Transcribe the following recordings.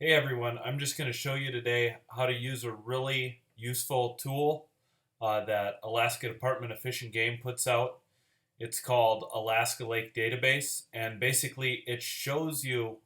Hey everyone, I'm just going to show you today how to use a really useful tool that Alaska Department of Fish and Game puts out. It's called Alaska Lake Database, and basically it shows you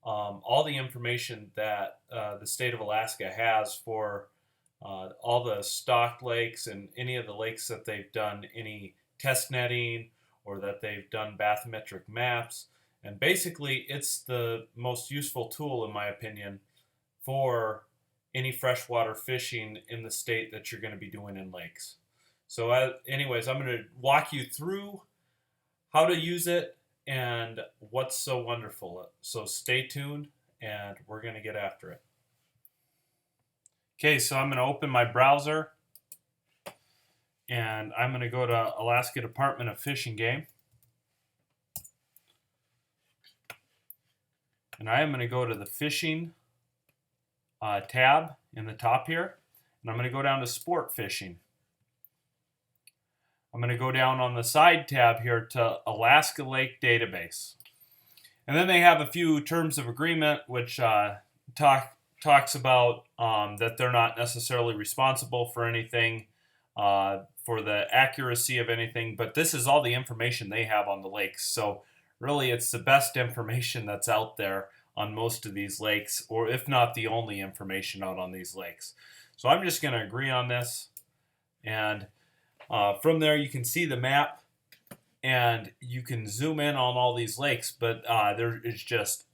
all the information that the state of Alaska has for all the stocked lakes and any of the lakes that they've done any test netting or that they've done bathymetric maps. And basically, it's the most useful tool, in my opinion, for any freshwater fishing in the state that you're going to be doing in lakes. So, anyways, I'm going to walk you through how to use it and what's so wonderful. So, stay tuned and we're going to get after it. Okay, so I'm going to open my browser and I'm going to go to Alaska Department of Fish and Game. And I am going to go to the fishing tab in the top here. And I'm going to go down to sport fishing. I'm going to go down on the side tab here to Alaska Lake Database. And then they have a few terms of agreement which talks about that they're not necessarily responsible for anything, for the accuracy of anything, but this is all the information they have on the lakes. So really it's the best information that's out there on most of these lakes, or if not the only information out on these lakes. So I'm just going to agree on this, and from there you can see the map and you can zoom in on all these lakes, but there is just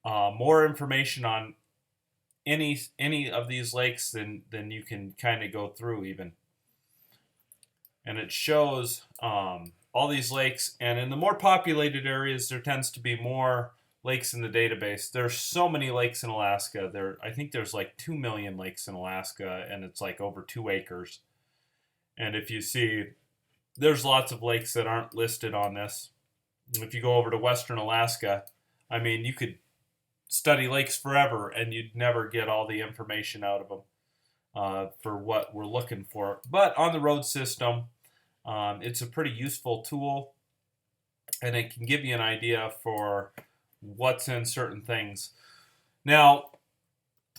more information on any of these lakes than you can kind of go through even. And it shows all these lakes, and in the more populated areas there tends to be more lakes in the database. There's so many lakes in Alaska. I think there's like 2 million lakes in Alaska, and it's like over 2 acres. And if you see, there's lots of lakes that aren't listed on this. And if you go over to Western Alaska, I mean, you could study lakes forever and you'd never get all the information out of them for what we're looking for. But on the road system, it's a pretty useful tool, and it can give you an idea for what's in certain things. Now,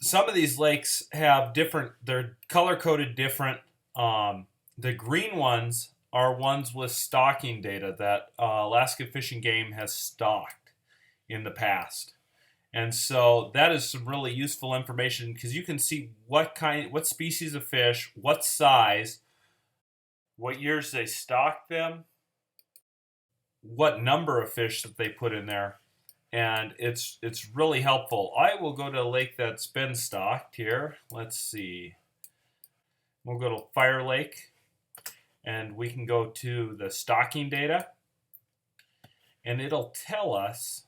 some of these lakes have they're color-coded different. The green ones are ones with stocking data that Alaska Fish and Game has stocked in the past. And so that is some really useful information because you can see what species of fish, what size, what years they stocked them, what number of fish that they put in there, and it's really helpful. I will go to a lake that's been stocked here. Let's see. We'll go to Fire Lake, and we can go to the stocking data, and it'll tell us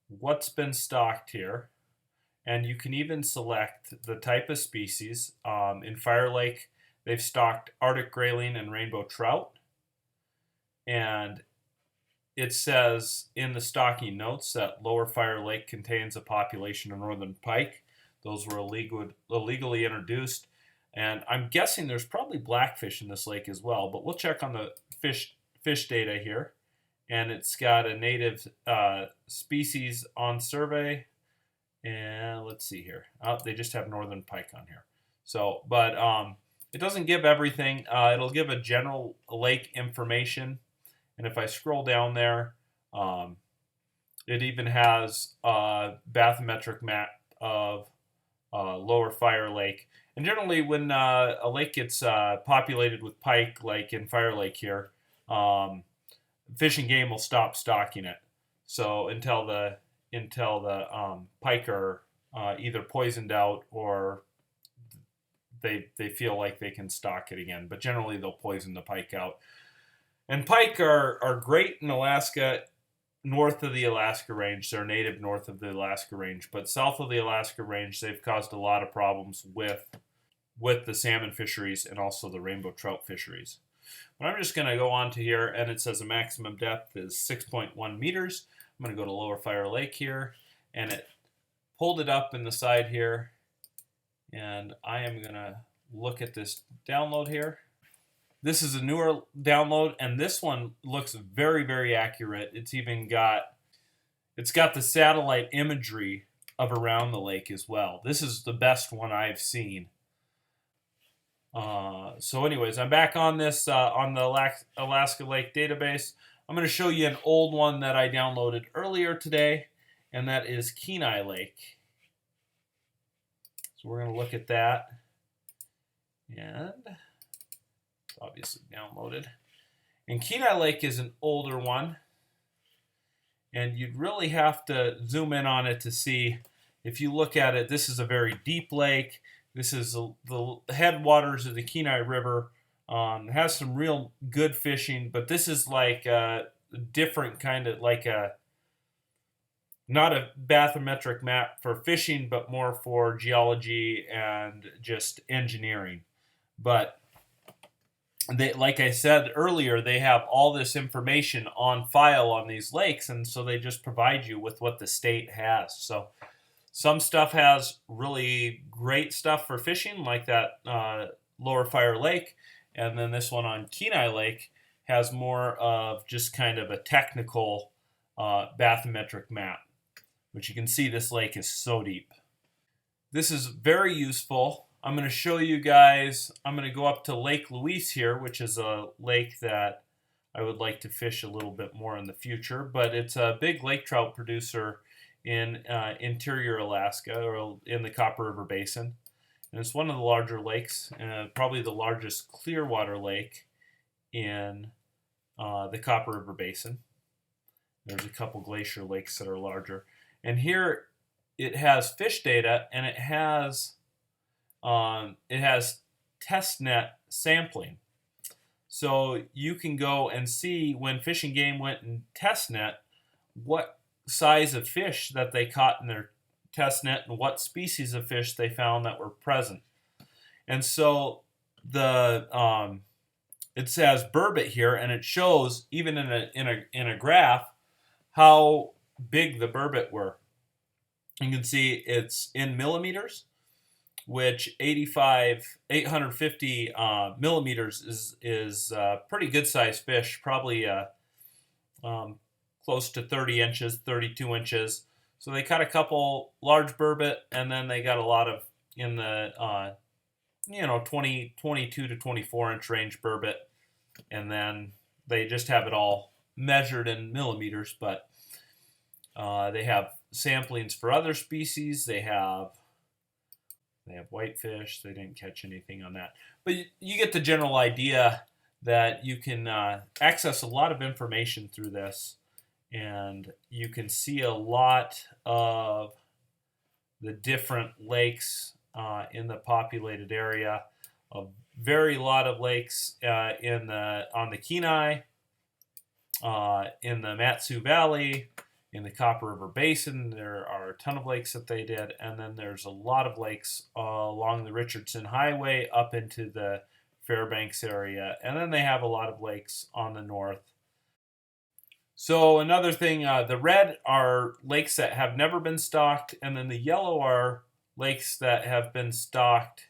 what's been stocked here. And you can even select the type of species. In Fire Lake, they've stocked Arctic grayling and rainbow trout. And it says in the stocking notes that Lower Fire Lake contains a population of northern pike. Those were illegally introduced. And I'm guessing there's probably blackfish in this lake as well. But we'll check on the fish data here. And it's got a native species on survey. And let's see here. Oh, they just have northern pike on here. So, but it doesn't give everything. It'll give a general lake information. And if I scroll down there, it even has a bathymetric map of Lower Fire Lake. And generally, when a lake gets populated with pike, like in Fire Lake here, Fish and Game will stop stocking it. So until the pike are either poisoned out or they feel like they can stock it again. But generally, they'll poison the pike out. And pike are great in Alaska, north of the Alaska Range. They're native north of the Alaska Range. But south of the Alaska Range, they've caused a lot of problems with the salmon fisheries and also the rainbow trout fisheries. But I'm just going to go on to here, and it says the maximum depth is 6.1 meters. I'm going to go to Lower Fire Lake here, and it pulled it up in the side here. And I am going to look at this download here. This is a newer download, and this one looks very, very accurate. It's got the satellite imagery of around the lake as well. This is the best one I've seen. So anyways, I'm back on this on the Alaska Lake database. I'm going to show you an old one that I downloaded earlier today, and that is Kenai Lake. So we're going to look at that, and it's obviously downloaded. And Kenai Lake is an older one, and you'd really have to zoom in on it to see. If you look at it, this is a very deep lake. This is the headwaters of the Kenai River. It has some real good fishing, but this is like a different kind of, like not a bathymetric map for fishing, but more for geology and just engineering. But they, like I said earlier, they have all this information on file on these lakes, and so they just provide you with what the state has. So some stuff has really great stuff for fishing, like that Lower Fire Lake, and then this one on Kenai Lake has more of just kind of a technical bathymetric map, which you can see this lake is so deep. This is very useful. I'm going to show you guys, I'm going to go up to Lake Louise here, which is a lake that I would like to fish a little bit more in the future, but it's a big lake trout producer in interior Alaska, or in the Copper River Basin. And it's one of the larger lakes, probably the largest clearwater lake in the Copper River Basin. There's a couple glacier lakes that are larger. And here it has fish data, and it has test net sampling. So you can go and see when Fish and Game went and test net what size of fish that they caught in their test net and what species of fish they found that were present. And so the it says burbot here, and it shows even in a graph how big the burbot were. You can see it's in millimeters, which 850 millimeters is pretty good sized fish, probably close to 30 inches, 32 inches. So they caught a couple large burbot, and then they got a lot of in the 22 to 24 inch range burbot, and then they just have it all measured in millimeters. But they have samplings for other species. They have whitefish. They didn't catch anything on that, but you get the general idea that you can access a lot of information through this. And you can see a lot of the different lakes in the populated area. A very lot of lakes on the Kenai, in the Matsu Valley, in the Copper River Basin. There are a ton of lakes that they did, and then there's a lot of lakes along the Richardson Highway up into the Fairbanks area, and then they have a lot of lakes on the north. So another thing, the red are lakes that have never been stocked, and then the yellow are lakes that have been stocked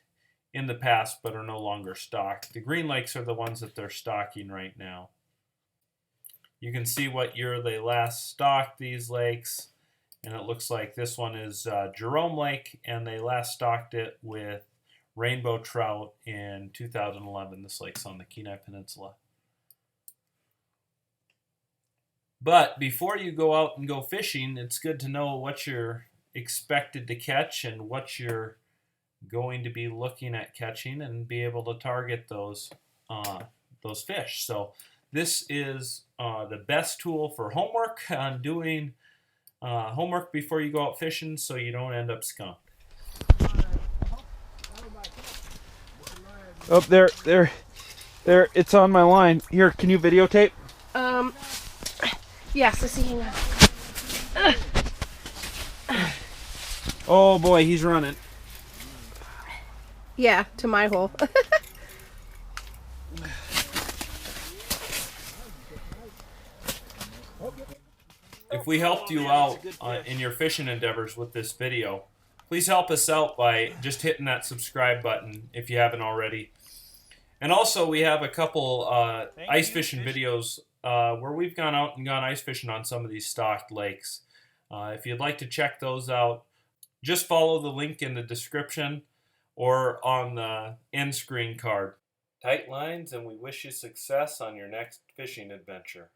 in the past but are no longer stocked. The green lakes are the ones that they're stocking right now. You can see what year they last stocked these lakes, and it looks like this one is Jerome Lake, and they last stocked it with rainbow trout in 2011. This lake's on the Kenai Peninsula. But before you go out and go fishing, it's good to know what you're expected to catch and what you're going to be looking at catching, and be able to target those fish. So this is the best tool for homework, on doing homework before you go out fishing, so you don't end up skunked. Oh, there, it's on my line. Here, can you videotape? Yes, I see him now. Oh boy, he's running. Yeah, to my hole. If we helped you out in your fishing endeavors with this video, please help us out by just hitting that subscribe button if you haven't already. And also, we have a couple ice fishing videos where we've gone out and gone ice fishing on some of these stocked lakes. If you'd like to check those out, just follow the link in the description or on the end screen card. Tight lines, and we wish you success on your next fishing adventure.